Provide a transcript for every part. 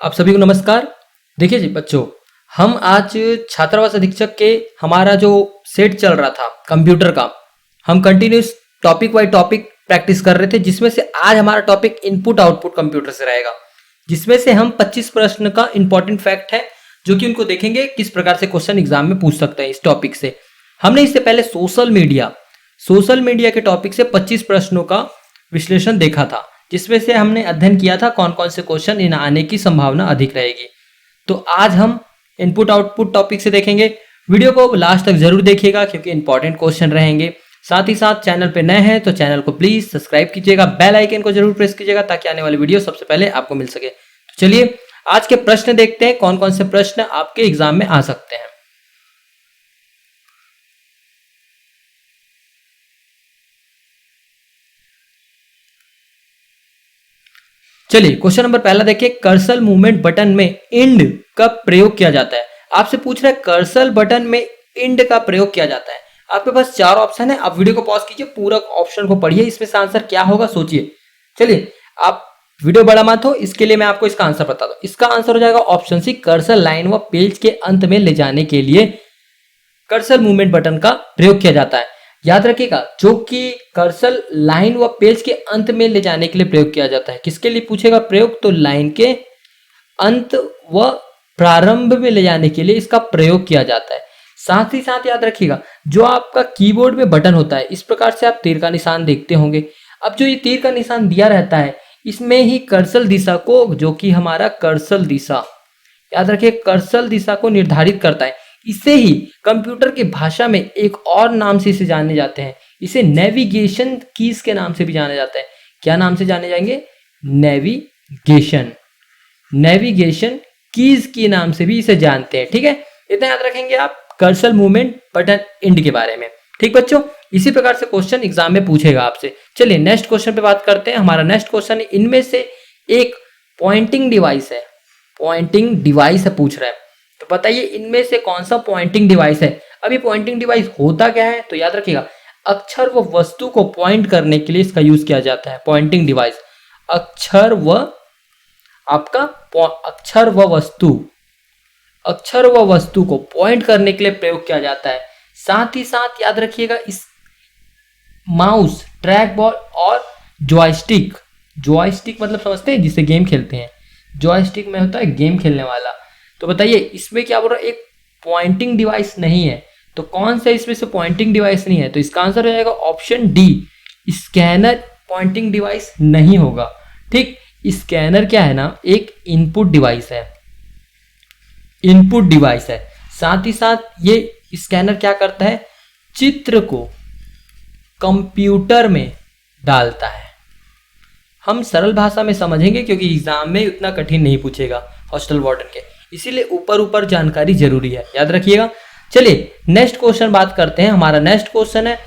आप सभी को नमस्कार। देखिए जी बच्चों, हम आज छात्रावास अधीक्षक के हमारा जो सेट चल रहा था कंप्यूटर का, हम continuous topic by topic practice कर रहे थे, जिसमें से आज हमारा टॉपिक इनपुट आउटपुट कंप्यूटर से रहेगा, जिसमें से हम 25 प्रश्न का इंपॉर्टेंट फैक्ट है जो कि उनको देखेंगे किस प्रकार से क्वेश्चन एग्जाम में पूछ सकते हैं इस टॉपिक से। हमने इससे पहले सोशल मीडिया के टॉपिक से 25 प्रश्नों का विश्लेषण देखा था, जिसमें से हमने अध्ययन किया था कौन कौन से क्वेश्चन इन आने की संभावना अधिक रहेगी। तो आज हम इनपुट आउटपुट टॉपिक से देखेंगे। वीडियो को लास्ट तक जरूर देखिएगा क्योंकि इंपॉर्टेंट क्वेश्चन रहेंगे। साथ ही साथ चैनल पे नए हैं तो चैनल को प्लीज सब्सक्राइब कीजिएगा, बेल आइकन को जरूर प्रेस कीजिएगा ताकि आने वाली वीडियो सबसे पहले आपको मिल सके। तो चलिए आज के प्रश्न देखते हैं, कौन कौन से प्रश्न आपके एग्जाम में आ सकते हैं। चलिए क्वेश्चन नंबर पहला देखिए, कर्सर मूवमेंट बटन में इंड का प्रयोग किया जाता है। आपसे पूछ रहा है कर्सर बटन में इंड का प्रयोग किया जाता है। आपके पास 4 ऑप्शन है, आप वीडियो को पॉज कीजिए, पूरा ऑप्शन को पढ़िए, इसमें से आंसर क्या होगा सोचिए। चलिए आप वीडियो बड़ा मत हो, इसके लिए मैं आपको इसका आंसर बता दूं। इसका आंसर हो जाएगा ऑप्शन सी, कर्सर लाइन व पेज के अंत में ले जाने के लिए कर्सर मूवमेंट बटन का प्रयोग किया जाता है। याद रखिएगा, जो कि कर्सर लाइन व पेज के अंत में ले जाने के लिए प्रयोग किया जाता है। किसके लिए पूछेगा प्रयोग? तो लाइन के अंत व प्रारंभ में ले जाने के लिए इसका प्रयोग किया जाता है। साथ ही साथ याद रखिएगा, जो आपका कीबोर्ड में बटन होता है, इस प्रकार से आप तीर का निशान देखते होंगे। अब जो ये तीर का निशान दिया रहता है, इसमें ही कर्सर दिशा को, जो कि हमारा कर्सर दिशा, याद रखिए कर्सर दिशा को निर्धारित करता है। इसे ही कंप्यूटर की भाषा में एक और नाम से इसे जाने जाते हैं, इसे नेविगेशन कीज के नाम से भी जाना जाता है। क्या नाम से जाने जाएंगे? नेविगेशन कीज के नाम से भी इसे जानते हैं। ठीक है, इतना याद रखेंगे आप कर्सर मूवमेंट बटन इंड के बारे में। ठीक बच्चों, इसी प्रकार से क्वेश्चन एग्जाम में पूछेगा आपसे। चलिए नेक्स्ट क्वेश्चन पे बात करते हैं। हमारा नेक्स्ट क्वेश्चन है, इनमें से एक पॉइंटिंग डिवाइस है, पूछ रहा है। तो बताइए इनमें से कौन सा पॉइंटिंग डिवाइस है। अब ये पॉइंटिंग डिवाइस होता क्या है? तो याद रखिएगा, अक्षर व वस्तु को पॉइंट करने के लिए इसका यूज किया जाता है। पॉइंटिंग डिवाइस अक्षर व वस्तु को पॉइंट करने के लिए प्रयोग किया जाता है। साथ ही साथ याद रखिएगा, इस माउस, ट्रैक बॉल और जॉयस्टिक मतलब समझते हैं, जिससे गेम खेलते हैं। जॉयस्टिक में होता है गेम खेलने वाला। तो बताइए इसमें क्या बोल रहा है? एक पॉइंटिंग डिवाइस नहीं है। तो कौन सा इसमें से पॉइंटिंग डिवाइस नहीं है? तो इसका आंसर हो जाएगा option D, scanner pointing device नहीं होगा। ठीक, स्कैनर क्या है ना, एक इनपुट डिवाइस है। साथ ही साथ ये स्कैनर क्या करता है? चित्र को कंप्यूटर में डालता है। हम सरल भाषा में समझेंगे क्योंकि एग्जाम में उतना कठिन नहीं पूछेगा हॉस्टल वार्डन के, इसीलिए ऊपर जानकारी जरूरी है, याद रखिएगा। चलिए नेक्स्ट क्वेश्चन बात करते हैं। हमारा नेक्स्ट क्वेश्चन है,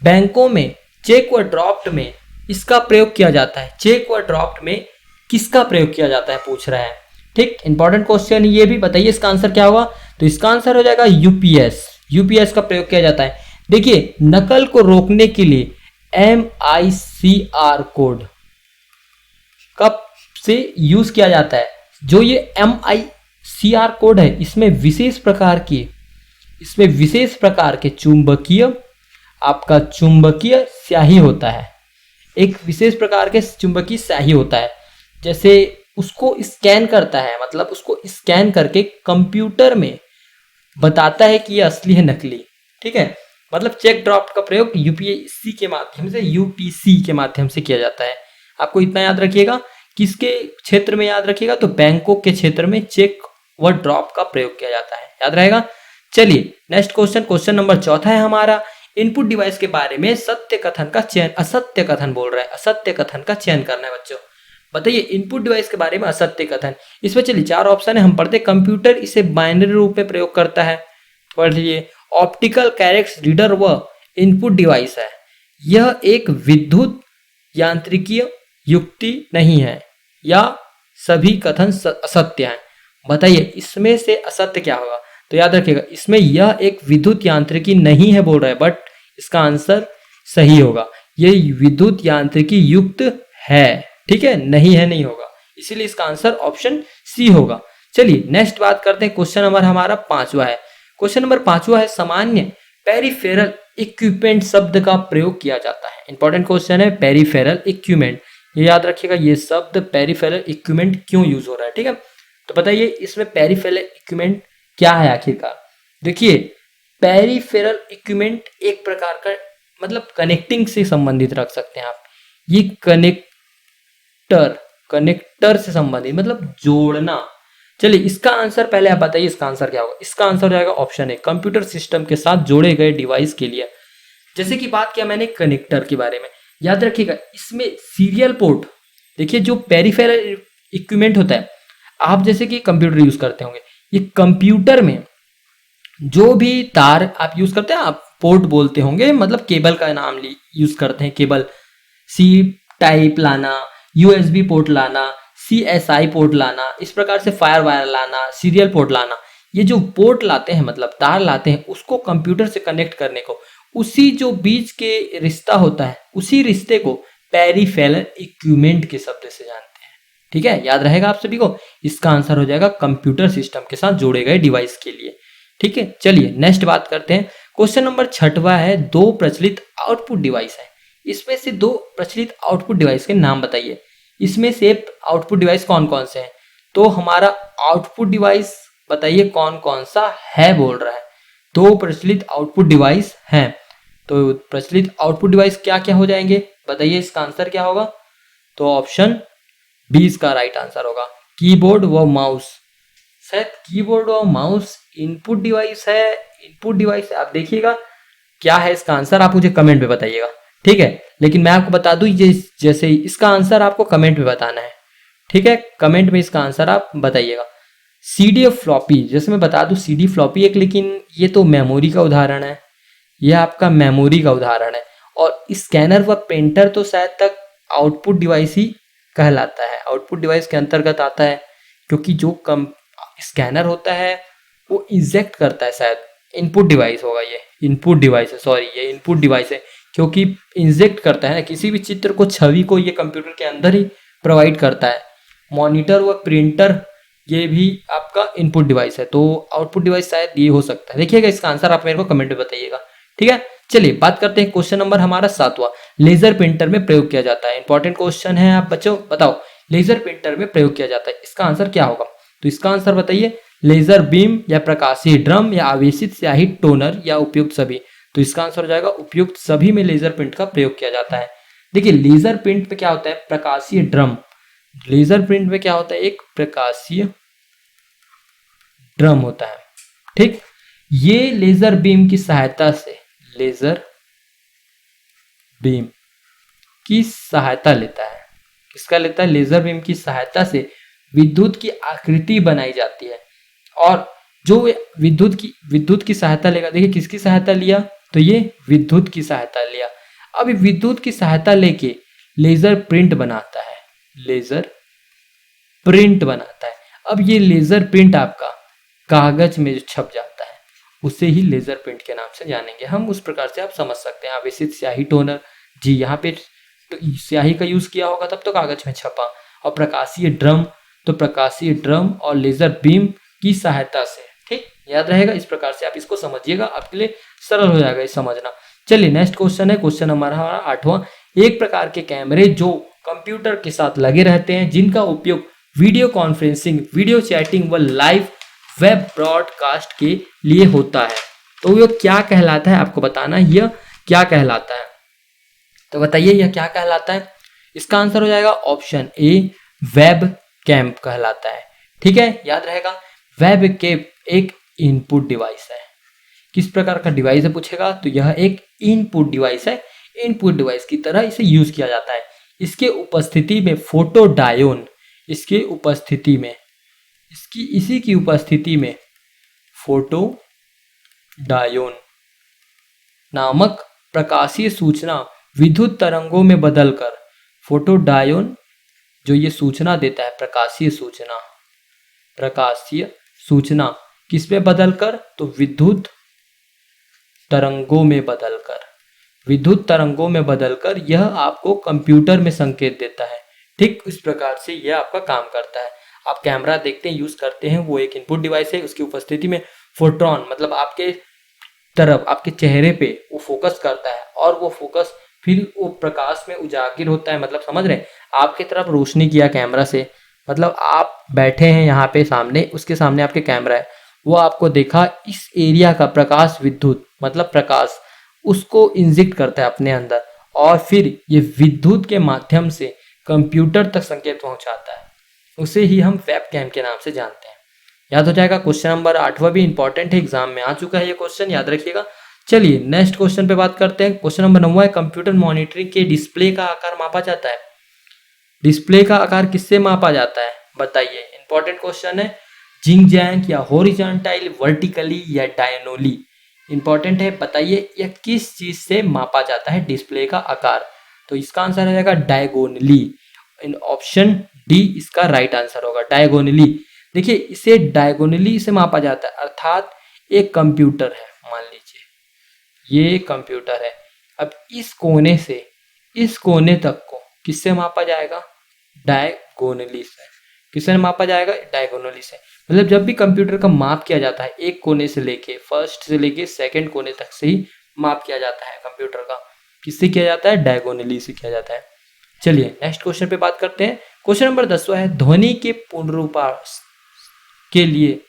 बैंकों में चेक व ड्राफ्ट में इसका प्रयोग किया जाता है। चेक व ड्राफ्ट में किसका प्रयोग किया जाता है पूछ रहा है। ठीक, इंपॉर्टेंट क्वेश्चन ये भी। बताइए इसका आंसर क्या होगा? तो इसका आंसर हो जाएगा यूपीएस का प्रयोग किया जाता है। देखिए, नकल को रोकने के लिए MICR कोड कब से यूज किया जाता है। जो ये MICR कोड है, इसमें विशेष प्रकार के चुंबकीय स्याही होता है। एक विशेष प्रकार के चुंबकीय स्याही होता है, जैसे उसको स्कैन करता है, मतलब उसको स्कैन करके कंप्यूटर में बताता है कि ये असली है नकली। ठीक है, मतलब चेक ड्राफ्ट का प्रयोग यूपीसी के माध्यम से किया जाता है। आपको इतना याद रखिएगा। किसके क्षेत्र में याद रखिएगा? तो बैंकों के क्षेत्र में चेक व ड्रॉप का प्रयोग किया जाता है, याद रहेगा। चलिए नेक्स्ट क्वेश्चन नंबर 4 है हमारा, इनपुट डिवाइस के बारे में असत्य कथन का चयन करना है बच्चों। बताइए इनपुट डिवाइस के बारे में असत्य कथन। इसमें चलिए 4 ऑप्शन है, हम पढ़ते। कंप्यूटर इसे बाइनरी रूप में प्रयोग करता है, पढ़ लीजिए। ऑप्टिकल कैरेक्टर रीडर व इनपुट डिवाइस है, यह एक विद्युत यांत्रिकीय युक्ति नहीं है, या सभी कथन असत्य हैं। बताइए इसमें से असत्य क्या होगा? तो याद रखिएगा, इसमें यह एक विद्युत यांत्रिकी नहीं है बोल रहा है, बट इसका आंसर सही होगा। ये विद्युत यांत्रिकी युक्त है। ठीक है, नहीं है नहीं होगा, इसीलिए इसका आंसर ऑप्शन सी होगा। चलिए नेक्स्ट बात करते हैं, क्वेश्चन नंबर हमारा 5वां है। क्वेश्चन नंबर 5वां है, सामान्य पेरिफेरल इक्विपमेंट शब्द का प्रयोग किया जाता है। इंपॉर्टेंट क्वेश्चन है, पेरिफेरल इक्विपमेंट, ये याद रखिएगा, ये शब्द पेरिफेरल इक्विपमेंट क्यों यूज हो रहा है, ठीक है। तो बताइए इसमें पेरिफेरल इक्विपमेंट क्या है आखिरकार। देखिए पेरिफेरल इक्विपमेंट एक प्रकार का मतलब कनेक्टिंग से संबंधित रख सकते हैं आप, ये कनेक्टर से संबंधित मतलब जोड़ना। चलिए इसका आंसर पहले आप बताइए, इसका आंसर क्या होगा। इसका आंसर हो जाएगा ऑप्शन ए, कंप्यूटर सिस्टम के साथ जोड़े गए डिवाइस के लिए। जैसे कि बात किया मैंने कनेक्टर के बारे में, याद रखिएगा इसमें सीरियल पोर्ट, देखिए जो पेरिफेरल इक्विपमेंट होता है, आप जैसे कि कंप्यूटर यूज करते होंगे, ये कंप्यूटर में जो भी तार आप यूज करते हैं, आप पोर्ट बोलते होंगे, मतलब केबल का नाम यूज करते हैं, केबल सी टाइप लाना, यूएसबी पोर्ट लाना, सीएसआई पोर्ट लाना, इस प्रकार से फायर वायर लाना, सीरियल पोर्ट लाना, ये जो पोर्ट लाते हैं मतलब तार लाते हैं, उसको कंप्यूटर से कनेक्ट करने को, उसी जो बीच के रिश्ता होता है, उसी रिश्ते को पेरिफेरल इक्विपमेंट के शब्द से जानते हैं, ठीक है। याद रहेगा आप सभी को, इसका आंसर हो जाएगा कंप्यूटर सिस्टम के साथ जोड़े गए डिवाइस के लिए, ठीक है। चलिए नेक्स्ट बात करते हैं, क्वेश्चन नंबर 6वां है, दो प्रचलित आउटपुट डिवाइस है, इसमें से दो प्रचलित आउटपुट डिवाइस के नाम बताइए। इसमें से आउटपुट डिवाइस कौन कौन से हैं, तो हमारा आउटपुट डिवाइस बताइए कौन कौन सा है, बोल रहा है दो प्रचलित आउटपुट डिवाइस हैं, तो प्रचलित आउटपुट डिवाइस क्या क्या हो जाएंगे बताइए, इसका आंसर क्या होगा। तो ऑप्शन बी इसका राइट आंसर होगा, कीबोर्ड व माउस। शायद कीबोर्ड और माउस इनपुट डिवाइस है, इनपुट डिवाइस आप देखिएगा क्या है इसका आंसर, आप मुझे कमेंट में बताइएगा, ठीक है। लेकिन मैं आपको बता दूं जैसे इसका आंसर आपको कमेंट में बताना है, ठीक है, कमेंट में इसका आंसर आप बताइएगा। सीडी और फ्लॉपी, जैसे मैं बता दूं सीडी फ्लॉपी एक, लेकिन ये तो मेमोरी का उदाहरण है, ये आपका मेमोरी का उदाहरण है, और स्कैनर व प्रिंटर तो शायद तक आउटपुट डिवाइस ही कहलाता है, आउटपुट डिवाइस के अंतर्गत आता है, क्योंकि जो स्कैनर होता है वो इंजेक्ट करता है, शायद इनपुट डिवाइस होगा, ये इनपुट डिवाइस है, सॉरी ये इनपुट डिवाइस है, क्योंकि इंजेक्ट करता है ना किसी भी चित्र को, छवि को, ये कंप्यूटर के अंदर ही प्रोवाइड करता है। मॉनिटर व प्रिंटर ये भी आपका इनपुट डिवाइस है, तो आउटपुट डिवाइस शायद ये हो सकता है। देखिएगा इसका आंसर आप मेरे को कमेंट में बताइएगा, ठीक है। चलिए बात करते हैं क्वेश्चन नंबर हमारा 7वां, लेजर प्रिंटर में प्रयोग किया जाता है। इंपॉर्टेंट क्वेश्चन है, आप बच्चों बताओ लेजर प्रिंटर में प्रयोग किया जाता है, इसका आंसर क्या होगा। तो इसका आंसर बताइए, लेजर बीम या प्रकाशीय ड्रम या आवेशित स्याही टोनर या उपयुक्त सभी। तो इसका आंसर हो जाएगा उपयुक्त सभी में लेजर प्रिंट का प्रयोग किया जाता है। देखिए लेजर प्रिंट में क्या होता है, प्रकाशीय ड्रम, लेजर प्रिंट में क्या होता है, एक प्रकाशीय ड्रम होता है, ठीक। ये लेजर बीम की सहायता से, लेजर बीम की सहायता लेता है, किसका लेता है, लेजर बीम की सहायता से विद्युत की आकृति बनाई जाती है, और जो विद्युत की सहायता लेगा, देखिए किसकी सहायता लिया, तो ये विद्युत की सहायता लिया। अब विद्युत की सहायता लेके लेजर प्रिंट बनाता है, लेजर प्रिंट बनाता है। अब ये लेजर प्रिंट आपका कागज में जो छप जाता है उसे ही लेजर प्रिंट के नाम से जानेंगे हम, उस प्रकार से आप समझ सकते हैं। आवेशित स्याही टोनर, जी यहाँ पे तो स्याही का यूज किया होगा तब तो कागज में छपा, और प्रकाशीय ड्रम, तो प्रकाशीय ड्रम और लेजर बीम की सहायता से, ठीक, याद रहेगा। इस प्रकार से आप इसको समझिएगा, आपके लिए सरल हो जाएगा ये समझना। चलिए नेक्स्ट क्वेश्चन है, क्वेश्चन हमारा 8वां, एक प्रकार के कैमरे जो कंप्यूटर के साथ लगे रहते हैं, जिनका उपयोग वीडियो कॉन्फ्रेंसिंग, वीडियो चैटिंग व लाइव वेब ब्रॉडकास्ट के लिए होता है, तो यह क्या कहलाता है, आपको बताना यह क्या कहलाता है। तो बताइए यह क्या कहलाता है, इसका आंसर हो जाएगा ऑप्शन ए, वेब कैम कहलाता है, ठीक है, याद रहेगा। वेब कैम एक इनपुट डिवाइस है, किस प्रकार का डिवाइस है पूछेगा, तो यह एक इनपुट डिवाइस है, इनपुट डिवाइस की तरह इसे यूज किया जाता है। इसके उपस्थिति में फोटो डायोन, इसके उपस्थिति में, इसी की उपस्थिति में फोटो डायोन नामक प्रकाशीय सूचना विद्युत तरंगों में बदलकर, फोटो डायोन जो ये सूचना देता है, प्रकाशीय सूचना किस में बदलकर, तो विद्युत तरंगों में बदलकर यह आपको कंप्यूटर में संकेत देता है, ठीक इस प्रकार से ये आपका काम करता है। आप कैमरा देखते हैं, यूज करते हैं, वो एक इनपुट डिवाइस है। उसकी उपस्थिति में फोटोन मतलब आपके तरफ, आपके चेहरे पे वो फोकस करता है और वो फोकस फिर वो प्रकाश में उजागर होता है। मतलब समझ रहे हैं, आपके तरफ रोशनी किया कैमरा से, मतलब आप बैठे हैं यहाँ पे सामने, उसके सामने आपके कैमरा है, वो आपको देखा, इस एरिया का प्रकाश विद्युत मतलब प्रकाश उसको इंजेक्ट करता है अपने अंदर और फिर ये विद्युत के माध्यम से कंप्यूटर तक संकेत पहुंचाता है। उसे ही हम वेब कैम के नाम से जानते हैं। याद हो जाएगा। क्वेश्चन नंबर 8वां भी इंपॉर्टेंट है, एग्जाम में आ चुका है ये क्वेश्चन, याद रखिएगा। चलिए नेक्स्ट क्वेश्चन पे बात करते हैं। क्वेश्चन नंबर 9 है, कंप्यूटर मॉनिटरिंग के डिस्प्ले का आकार मापा जाता है। डिस्प्ले का आकार किससे मापा जाता है बताइए, इंपॉर्टेंट क्वेश्चन है। जिंग जैंग या हॉरिजॉन्टल, वर्टिकली या डायगोनली, इंपॉर्टेंट है। बताइए यह किस चीज से मापा जाता है डिस्प्ले का आकार। तो इसका आंसर हो जाएगा डायगोनली। इन ऑप्शन डी इसका राइट आंसर होगा, डायगोनली। देखिए इसे डायगोनली से मापा जाता है, अर्थात एक कंप्यूटर है, मान लीजिए ये कंप्यूटर है। अब इस कोने से इस कोने तक को किससे मापा जाएगा, डायगोनली से। किससे मापा जाएगा, डायगोनली से। मतलब जब भी कंप्यूटर का माप किया जाता है, एक कोने से लेके फर्स्ट से लेके सेकंड कोने तक से ही माप किया जाता है कंप्यूटर का। किससे किया जाता है, डायगोनली से किया जाता है। चलिए नेक्स्ट क्वेश्चन पे बात करते हैं। क्वेश्चन नंबर 10वां है, ध्वनि के पुनरुत्पादन के लिए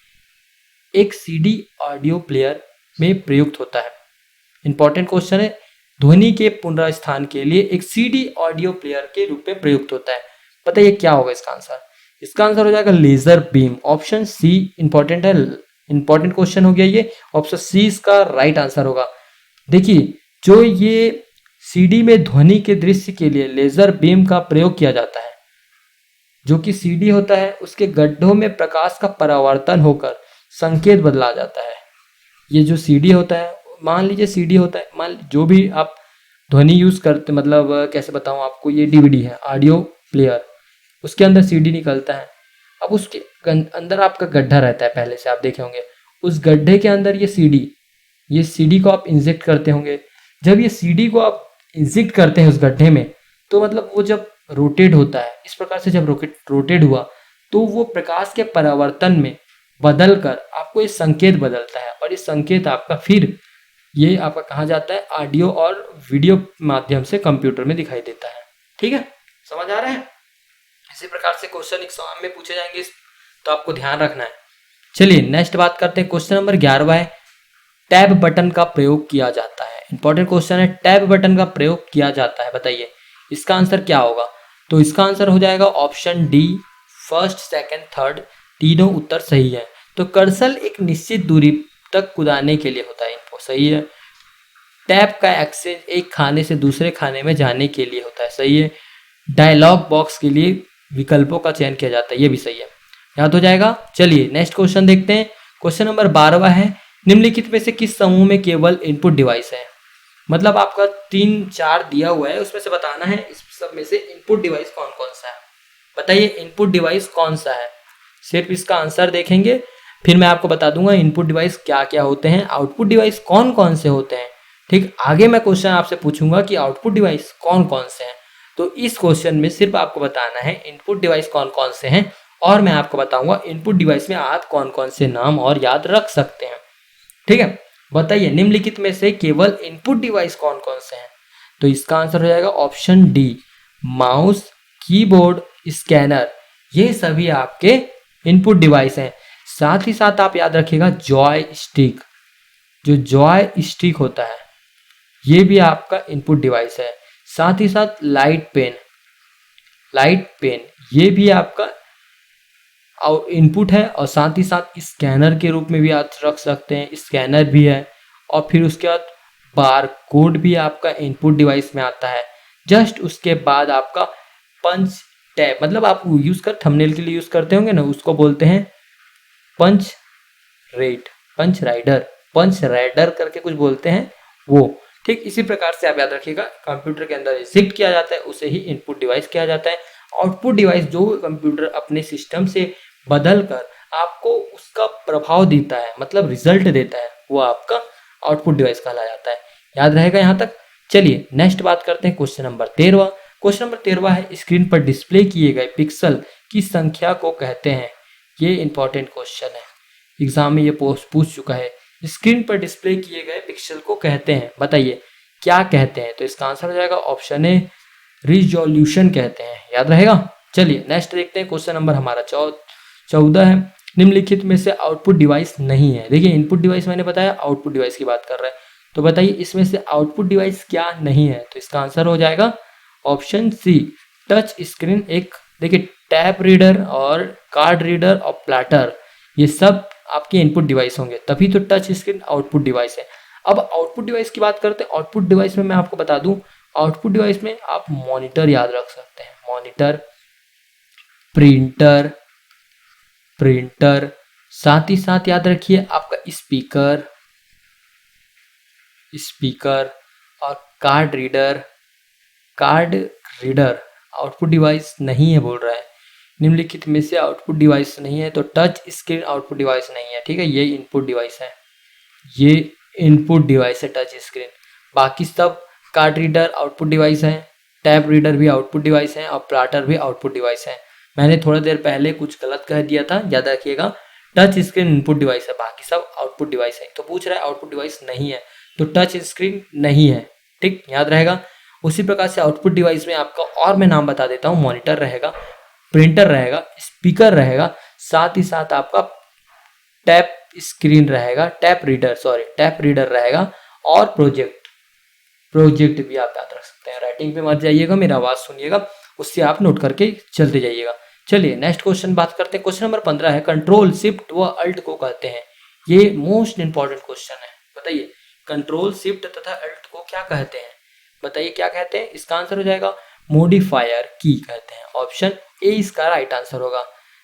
एक सीडी ऑडियो प्लेयर में प्रयुक्त होता है। इंपॉर्टेंट क्वेश्चन है, ध्वनि के पुनरुत्थान के लिए एक सीडी ऑडियो प्लेयर के रूप में प्रयुक्त होता है। बताइए क्या होगा इसका आंसर। इसका आंसर हो जाएगा laser beam, option C important है, इंपॉर्टेंट क्वेश्चन हो गया ये। ऑप्शन सी इसका राइट आंसर होगा। देखिए जो ये सीडी में ध्वनि के दृश्य के लिए लेजर बीम का प्रयोग किया जाता है, जो कि सीडी होता है उसके गड्ढों में प्रकाश का परावर्तन होकर संकेत बदला जाता है। ये जो सीडी होता है, मान लीजिए सीडी होता है, मान जो भी आप ध्वनि यूज करते, मतलब कैसे बताऊं आपको, ये डीवीडी है ऑडियो प्लेयर, उसके अंदर सीडी निकलता है। अब उसके अंदर आपका गड्ढा रहता है, पहले से आप देखे होंगे, उस गड्ढे के अंदर ये सीडी को आप इंजेक्ट करते होंगे। जब ये सीडी को आप इंजेक्ट करते हैं उस गड्ढे में, तो मतलब वो जब रोटेट होता है, इस प्रकार से जब रोटेट हुआ तो वो प्रकाश के परावर्तन में बदल कर आपको ये संकेत बदलता है, और ये संकेत आपका फिर ये आपका कहा जाता है ऑडियो और वीडियो माध्यम से कंप्यूटर में दिखाई देता है। ठीक है, समझ आ रहा है। इसी प्रकार से क्वेश्चन एग्जाम में पूछे जाएंगे, तो आपको ध्यान रखना है। चलिए नेक्स्ट बात करते हैं। क्वेश्चन नंबर 11 है, टैब बटन का प्रयोग किया जाता है। इंपॉर्टेंट क्वेश्चन है, टैब बटन का प्रयोग किया जाता है, बताइए इसका आंसर क्या होगा। तो इसका आंसर हो जाएगा option D, first second third तीनों उत्तर सही है। तो कर्सर एक निश्चित दूरी तक कूदाने के लिए होता है, इनको सही है। टैब का एक्सेस एक खाने से दूसरे खाने में जाने के लिए होता है, सही है। डायलॉग बॉक्स के लिए विकल्पों का चयन किया जाता है, ये भी सही है, याद हो जाएगा। चलिए नेक्स्ट क्वेश्चन देखते हैं। क्वेश्चन नंबर 12 है, निम्नलिखित में से किस समूह में केवल इनपुट डिवाइस है। मतलब आपका 3-4 दिया हुआ है, उसमें से बताना है इस सब में से इनपुट डिवाइस कौन कौन सा है। बताइए इनपुट डिवाइस कौन सा है, सिर्फ इसका आंसर देखेंगे, फिर मैं आपको बता दूंगा इनपुट डिवाइस क्या क्या होते हैं, आउटपुट डिवाइस कौन कौन से होते हैं। ठीक, आगे मैं क्वेश्चन आपसे पूछूंगा कि आउटपुट डिवाइस कौन कौन से हैं। तो इस क्वेश्चन में सिर्फ आपको बताना है इनपुट डिवाइस कौन कौन से हैं, और मैं आपको बताऊंगा इनपुट डिवाइस में आप कौन कौन से नाम और याद रख सकते हैं। ठीक है, बताइए निम्नलिखित में से केवल इनपुट डिवाइस कौन कौन से हैं। तो इसका आंसर हो जाएगा option D, mouse, keyboard, scanner, ये सभी आपके इनपुट डिवाइस हैं। साथ ही साथ आप याद रखिएगा जॉय स्टिक, जो जॉय स्टिक होता है ये भी आपका इनपुट डिवाइस है। साथ ही साथ लाइट पेन ये भी आपका इनपुट है, और साथ ही साथ स्कैनर के रूप में भी आप रख सकते हैं, स्कैनर भी है। और फिर उसके बाद बार कोड भी आपका इनपुट डिवाइस में आता है। जस्ट उसके बाद आपका पंच टैब, मतलब आप यूज कर थंबनेल के लिए यूज करते होंगे ना, उसको बोलते हैं पंच राइडर करके कुछ बोलते हैं वो। ठीक, इसी प्रकार से आप याद रखिएगा कंप्यूटर के अंदर शिफ्ट किया जाता है, उसे ही इनपुट डिवाइस किया जाता है। आउटपुट डिवाइस जो कंप्यूटर अपने सिस्टम से बदल कर आपको उसका प्रभाव देता है, मतलब रिजल्ट देता है, वो आपका आउटपुट डिवाइस कहला जाता है। याद रहेगा यहाँ तक। चलिए नेक्स्ट बात करते हैं क्वेश्चन नंबर 13। क्वेश्चन नंबर 13 है, स्क्रीन पर डिस्प्ले किए गए पिक्सल की संख्या को कहते हैं। ये इंपॉर्टेंट क्वेश्चन है, एग्जाम में ये पोस्ट पूछ चुका है। स्क्रीन पर डिस्प्ले किए गए पिक्सल को कहते हैं, बताइए क्या कहते हैं? तो इसका आंसर हो जाएगा ऑप्शन ए, रिजोल्यूशन कहते हैं। याद रहेगा। चलिए नेक्स्ट देखते हैं। क्वेश्चन नंबर हमारा 14 है, निम्नलिखित में से आउटपुट डिवाइस नहीं है। देखिए इनपुट डिवाइस मैंने बताया, आउटपुट डिवाइस की बात कर रहे हैं, तो बताइए इसमें से आउटपुट डिवाइस क्या नहीं है? तो इसका आंसर हो जाएगा ऑप्शन सी, टच स्क्रीन। एक देखिए टैब रीडर और कार्ड रीडर और प्लैटर, ये सब आपके इनपुट डिवाइस होंगे, तभी तो टच स्क्रीन आउटपुट डिवाइस है। अब आउटपुट डिवाइस की बात करते हैं। आउटपुट डिवाइस में मैं आपको बता दूं, आउटपुट डिवाइस में आप मॉनिटर याद रख सकते हैं, मॉनिटर, प्रिंटर, साथ ही साथ याद रखिए आपका स्पीकर और कार्ड रीडर आउटपुट डिवाइस नहीं है बोल रहा है। निम्नलिखित में से आउटपुट डिवाइस नहीं है, तो टच स्क्रीन आउटपुट डिवाइस नहीं है, ठीक है। ये इनपुट डिवाइस है, ये इनपुट डिवाइस है टच स्क्रीन। बाकी सब कार्ड रीडर आउटपुट डिवाइस है, टैब रीडर भी आउटपुट डिवाइस है और प्लैटर भी आउटपुट डिवाइस है। मैंने थोड़ा देर पहले कुछ गलत कह दिया था, याद रखिएगा। टच स्क्रीन इनपुट डिवाइस है, बाकी सब आउटपुट डिवाइस है। तो पूछ रहा है आउटपुट डिवाइस नहीं है, तो टच स्क्रीन नहीं है, ठीक, याद रहेगा। उसी प्रकार से आउटपुट डिवाइस में आपका और मैं नाम बता देता हूँ, मॉनिटर रहेगा, प्रिंटर रहेगा, स्पीकर रहेगा, साथ ही साथ आपका टैप रीडर रहेगा और प्रोजेक्ट भी आप याद रख सकते हैं। राइटिंग पे मत जाइएगा, मेरा आवाज सुनिएगा, उससे आप नोट करके चलते जाइएगा। चलिए नेक्स्ट क्वेश्चन बात करते हैं। क्वेश्चन नंबर 15 है, कंट्रोल शिफ्ट व अल्ट को कहते हैं। ये मोस्ट इंपॉर्टेंट क्वेश्चन है, बताइए कंट्रोल शिफ्ट तथा अल्ट को क्या कहते हैं? बताइए क्या कहते हैं? इसका आंसर हो जाएगा मॉडिफायर की कहते हैं। ऑप्शन ए इसका राइट आंसर होगा।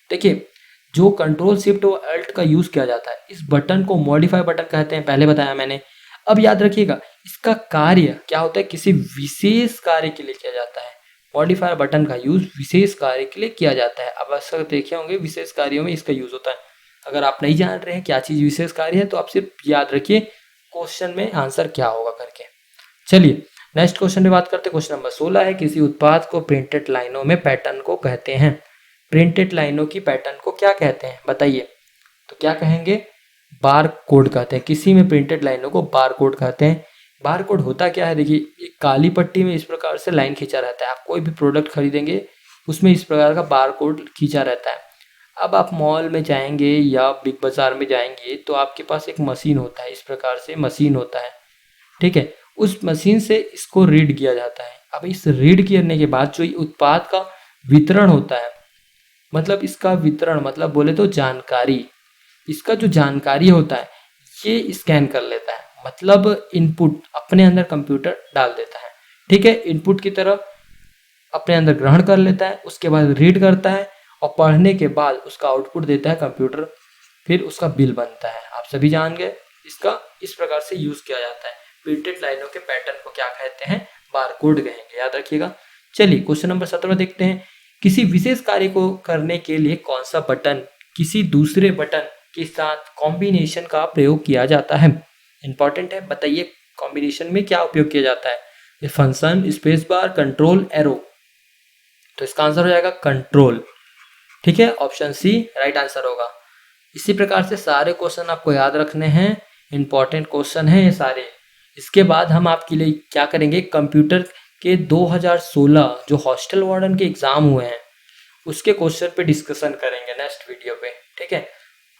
देखिए जो कंट्रोल शिफ्ट व अल्ट का यूज किया जाता है, इस बटन को मॉडिफाई बटन कहते हैं, पहले बताया मैंने। अब याद रखिएगा इसका कार्य क्या होता है, किसी विशेष कार्य के लिए किया जाता है। मॉडिफायर बटन का यूज विशेष कार्य के लिए किया जाता है। अब अक्सर देखे होंगे विशेष कार्यों में इसका यूज होता है। अगर आप नहीं जान रहे हैं क्या चीज विशेष कार्य है, तो आप सिर्फ याद रखिए क्वेश्चन में आंसर क्या होगा करके। चलिए नेक्स्ट क्वेश्चन पे बात करते हैं। क्वेश्चन नंबर 16 है, किसी उत्पाद को प्रिंटेड लाइनों में पैटर्न को कहते हैं। प्रिंटेड लाइनों की पैटर्न को क्या कहते हैं? बताइए। तो क्या कहेंगे? बार कोड कहते हैं। किसी में प्रिंटेड लाइनों को बार कोड कहते हैं। बार कोड होता क्या है? देखिए एक काली पट्टी में इस प्रकार से लाइन खींचा रहता है। आप कोई भी प्रोडक्ट खरीदेंगे उसमें इस प्रकार का बार कोड खींचा रहता है। अब आप मॉल में जाएंगे या बिग बाजार में जाएंगे तो आपके पास एक मशीन होता है, इस प्रकार से मशीन होता है, ठीक है। उस मशीन से इसको रीड किया जाता है। अब इस रीड करने के बाद जो उत्पाद का वितरण होता है, मतलब इसका वितरण मतलब बोले तो जानकारी, इसका जो जानकारी होता है ये स्कैन कर लेता है, मतलब इनपुट अपने अंदर कंप्यूटर डाल देता है, ठीक है। इनपुट की तरफ अपने अंदर ग्रहण कर लेता है, उसके बाद रीड करता है और पढ़ने के बाद उसका आउटपुट देता है कंप्यूटर, फिर उसका बिल बनता है। आप सभी जान गए इसका इस प्रकार से यूज किया जाता है। प्रिंटेड लाइनों के पैटर्न को क्या कहते हैं? बारकोड कहेंगे, याद रखिएगा। चलिए क्वेश्चन नंबर 17 देखते हैं। किसी विशेष कार्य को करने के लिए कौन सा बटन किसी दूसरे बटन के साथ कॉम्बिनेशन का प्रयोग किया जाता है? इंपॉर्टेंट है, बताइए कॉम्बिनेशन में क्या उपयोग किया जाता है? Function, space bar, control, arrow. तो इसका आंसर हो जाएगा कंट्रोल, ठीक है। ऑप्शन सी राइट आंसर होगा। इसी प्रकार से सारे क्वेश्चन आपको याद रखने हैं, इंपॉर्टेंट क्वेश्चन हैं ये सारे। इसके बाद हम आपके लिए क्या करेंगे, कंप्यूटर के 2016 जो हॉस्टल वार्डन के एग्जाम हुए हैं उसके क्वेश्चन पे डिस्कशन करेंगे नेक्स्ट वीडियो पे, ठीक है।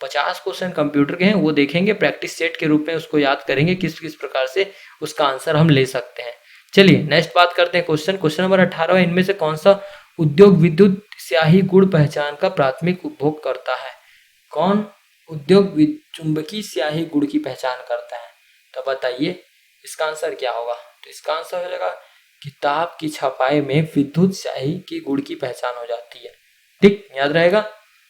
50 क्वेश्चन कंप्यूटर के हैं, वो देखेंगे, प्रैक्टिस सेट के रूप में उसको याद करेंगे किस किस प्रकार से उसका आंसर हम ले सकते हैं। चलिए नेक्स्ट बात करते हैं क्वेश्चन नंबर 18 है, इनमें से कौन सा उद्योग विद्युत स्याही गुण पहचान का प्राथमिक उपभोग करता है? कौन उद्योग चुंबकीय स्याही गुण की पहचान करता है? तो बताइए इसका आंसर क्या होगा? तो इसका आंसर हो जाएगा किताब की छपाई में विद्युत स्याही की गुण की पहचान हो जाती है, ठीक, याद रहेगा।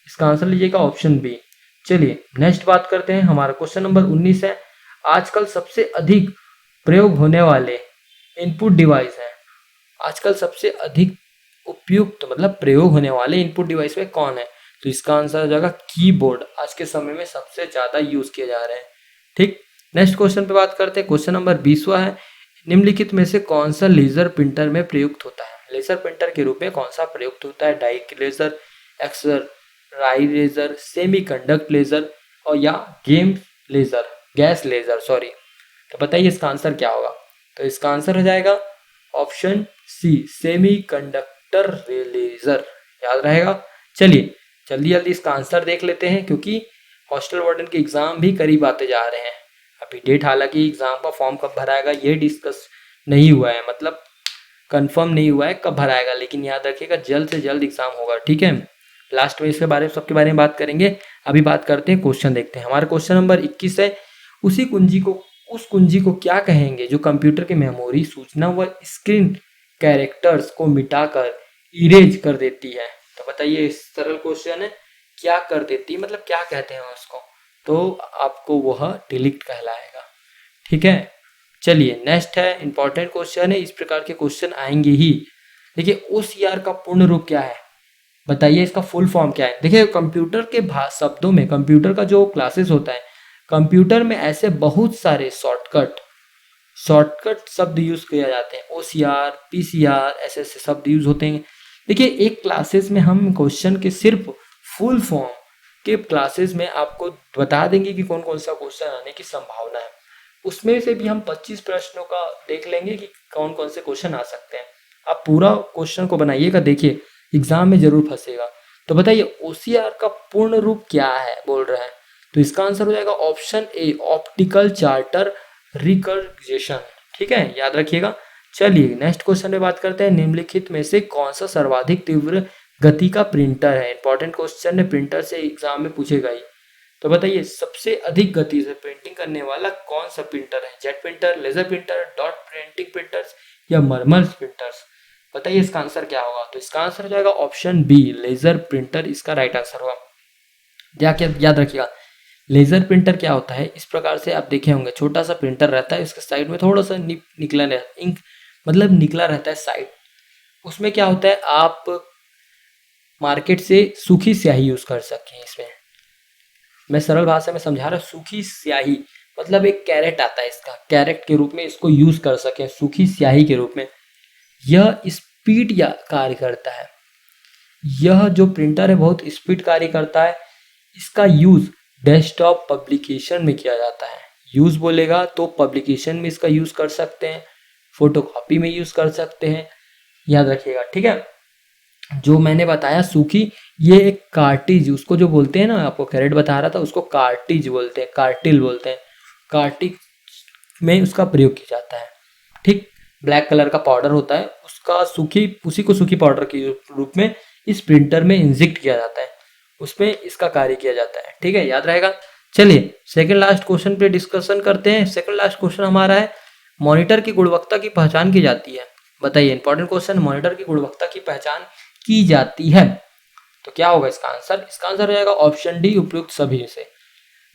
इसका आंसर लीजिएगा ऑप्शन बी। चलिए नेक्स्ट बात करते हैं। हमारा क्वेश्चन नंबर 19 है, आजकल सबसे अधिक प्रयोग होने वाले इनपुट डिवाइस है। आजकल सबसे अधिक उपयुक्त मतलब प्रयोग होने वाले इनपुट डिवाइस में कौन है? तो इसका आंसर हो जाएगा कीबोर्ड। आज के समय में सबसे ज्यादा यूज किए जा रहे हैं, ठीक। नेक्स्ट क्वेश्चन पे बात करते हैं। क्वेश्चन नंबर 20वां है, निम्नलिखित में से कौन सा लेजर प्रिंटर में प्रयुक्त होता है? लेजर प्रिंटर के रूप में कौन सा प्रयुक्त होता है? Dye laser, X ray laser, semi conduct laser और या गैस लेजर सॉरी। तो बताइए इसका आंसर क्या होगा? तो इसका आंसर हो जाएगा option C, semiconductor laser. याद रहेगा। चलिए जल्दी जल्दी इसका आंसर देख लेते हैं, क्योंकि हॉस्टल वार्डन के एग्जाम भी करीब आते जा रहे हैं। अभी डेट, हालांकि एग्जाम का फॉर्म कब भराएगा ये डिस्कस नहीं हुआ है, मतलब कंफर्म नहीं हुआ है कब भराएगा, लेकिन याद रखिएगा जल्द से जल्द एग्जाम होगा। ठीक है, लास्ट में इसके बारे में सबके बारे में बात करेंगे। अभी बात करते हैं, क्वेश्चन देखते हैं। हमारा क्वेश्चन नंबर 21 है, उस कुंजी को क्या कहेंगे जो कंप्यूटर की मेमोरी, सूचना व स्क्रीन कैरेक्टर्स को मिटाकर इरेज कर देती है? तो बताइए, सरल क्वेश्चन है, क्या कर देती, मतलब क्या कहते हैं उसको? तो आपको वह डिलीट कहलाएगा। ठीक है, चलिए नेक्स्ट है, इंपॉर्टेंट क्वेश्चन है, इस प्रकार के क्वेश्चन आएंगे ही। देखिए OCR का पूर्ण रूप क्या है? बताइए इसका फुल फॉर्म क्या है? देखिए कंप्यूटर के शब्दों में, कंप्यूटर का जो क्लासेस होता है, कंप्यूटर में ऐसे बहुत सारे शॉर्टकट शब्द यूज किए जाते हैं। OCR, PCR ऐसे शब्द यूज होते हैं। देखिए एक क्लासेस में हम क्वेश्चन के सिर्फ फुल फॉर्म के क्लासेस में आपको बता देंगे कि कौन कौन सा क्वेश्चन आने की संभावना है। उसमें से भी हम 25 प्रश्नों का देख लेंगे कि कौन कौन से क्वेश्चन आ सकते हैं। आप पूरा क्वेश्चन को बनाइएगा, देखिए एग्जाम में जरूर फंसेगा। तो बताइए OCR का पूर्ण रूप क्या है बोल रहे हैं? तो इसका आंसर हो जाएगा option A, optical charter recognition. ठीक है, याद रखिएगा। चलिए नेक्स्ट क्वेश्चन में बात करते हैं, निम्नलिखित में से कौन सा सर्वाधिक तीव्र गति का प्रिंटर है? इंपॉर्टेंट क्वेश्चन है, प्रिंटर से एग्जाम में पूछेगा ही। तो बताइए सबसे अधिक गति से प्रिंटिंग करने वाला कौन सा प्रिंटर है? Jet printer, laser printer, dot printing printers या मरमर प्रिंटर्स? बताइए इसका आंसर क्या होगा? तो इसका आंसर हो जाएगा ऑप्शन बी, लेजर प्रिंटर इसका राइट आंसर होगा। याद रखिएगा, लेजर प्रिंटर क्या होता है, इस प्रकार से आप देखे होंगे, छोटा सा प्रिंटर रहता है, इसके साइड में थोड़ा सा निकला इंक मतलब निकला रहता है साइड। उसमें क्या होता है, आप मार्केट से सूखी स्याही यूज कर सकते हैं। इसमें मैं सरल भाषा में समझा रहा हूँ, सूखी स्याही मतलब एक कैरेट आता है, इसका कैरेट के रूप में इसको यूज कर सकें, सूखी स्याही के रूप में। यह स्पीड या कार्य करता है, यह जो प्रिंटर है बहुत स्पीड कार्य करता है। इसका यूज डेस्कटॉप पब्लिकेशन में किया जाता है। यूज बोलेगा तो पब्लिकेशन में इसका यूज कर सकते हैं, फोटोकॉपी में यूज कर सकते हैं, याद रखिएगा। ठीक है, जो मैंने बताया सूखी, ये एक कार्टिज, उसको जो बोलते हैं ना, आपको कैरेट बता रहा था, उसको कार्टिज बोलते हैं, कार्टिल बोलते हैं। कार्टिज में उसका प्रयोग किया जाता है। ठीक, ब्लैक कलर का पाउडर होता है, उसका उसी को सूखी पाउडर के रूप में इस प्रिंटर में इंजेक्ट किया जाता है, उसमें इसका कार्य किया जाता है। ठीक है, याद रहेगा। चलिए सेकंड लास्ट क्वेश्चन पे डिस्कशन करते हैं। सेकंड लास्ट क्वेश्चन हमारा है, मॉनिटर की गुणवत्ता की पहचान की जाती है? बताइए, इंपॉर्टेंट क्वेश्चन, मॉनिटर की गुणवत्ता की पहचान की जाती है, तो क्या होगा इसका आंसर? इसका आंसर हो जाएगा ऑप्शन डी, उपयुक्त सभी से,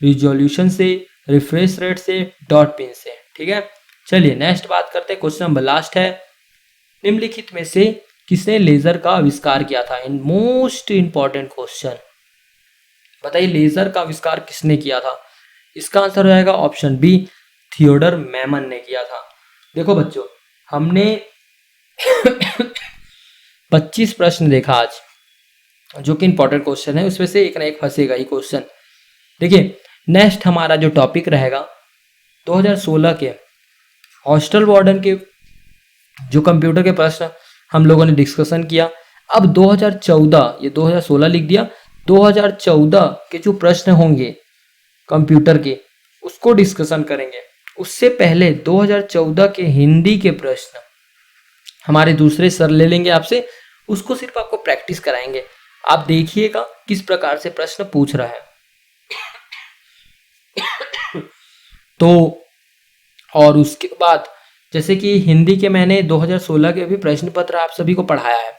रिजोल्यूशन से, रिफ्रेश रेट से, डॉट पिन से। ठीक है, चलिए नेक्स्ट बात करते हैं, क्वेश्चन नंबर लास्ट है, निम्नलिखित में से किसने लेजर का आविष्कार किया था? इन मोस्ट इंपॉर्टेंट क्वेश्चन, बताइए लेजर का आविष्कार किसने किया था? इसका आंसर हो जाएगा ऑप्शन बी, थियोडर मैमन ने किया था। देखो बच्चों, हमने 25 प्रश्न देखा आज, जो कि इंपॉर्टेंट क्वेश्चन है, उसमें से एक ना एक फंसेगा ही क्वेश्चन। देखिए नेक्स्ट हमारा जो टॉपिक रहेगा 2016 के हॉस्टल वार्डन के जो कंप्यूटर के प्रश्न हम लोगों ने डिस्कशन किया। अब 2014, ये 2016 लिख दिया, 2014 के जो प्रश्न होंगे कंप्यूटर के, उसको डिस्कशन करेंगे। उससे पहले 2014 के हिंदी के प्रश्न हमारे दूसरे सर ले लेंगे आपसे, उसको सिर्फ आपको प्रैक्टिस कराएंगे। आप देखिएगा किस प्रकार से प्रश्न पूछ रहा है। तो और उसके बाद जैसे कि हिंदी के मैंने 2016 के भी प्रश्न पत्र आप सभी को पढ़ाया है।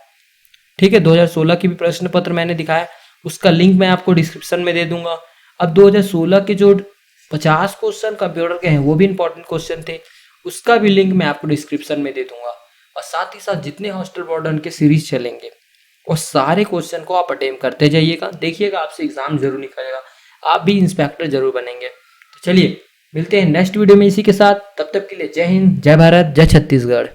ठीक है, 2016 के भी प्रश्न पत्र मैंने दिखाया, उसका लिंक मैं आपको डिस्क्रिप्शन में दे दूंगा। अब 2016 के जो 50 क्वेश्चन कंप्यूटर के हैं, वो भी इंपॉर्टेंट क्वेश्चन थे, उसका भी लिंक मैं आपको डिस्क्रिप्शन में दे दूंगा। और साथ ही साथ जितने हॉस्टल वार्डन के सीरीज चलेंगे, वो सारे क्वेश्चन को आप अटेम्प्ट करते जाइएगा, देखिएगा आपसे एग्जाम जरूर निकलेगा, आप भी इंस्पेक्टर जरूर बनेंगे। तो चलिए मिलते हैं नेक्स्ट वीडियो में इसी के साथ, तब तक के लिए जय हिंद, जय भारत, जय छत्तीसगढ़।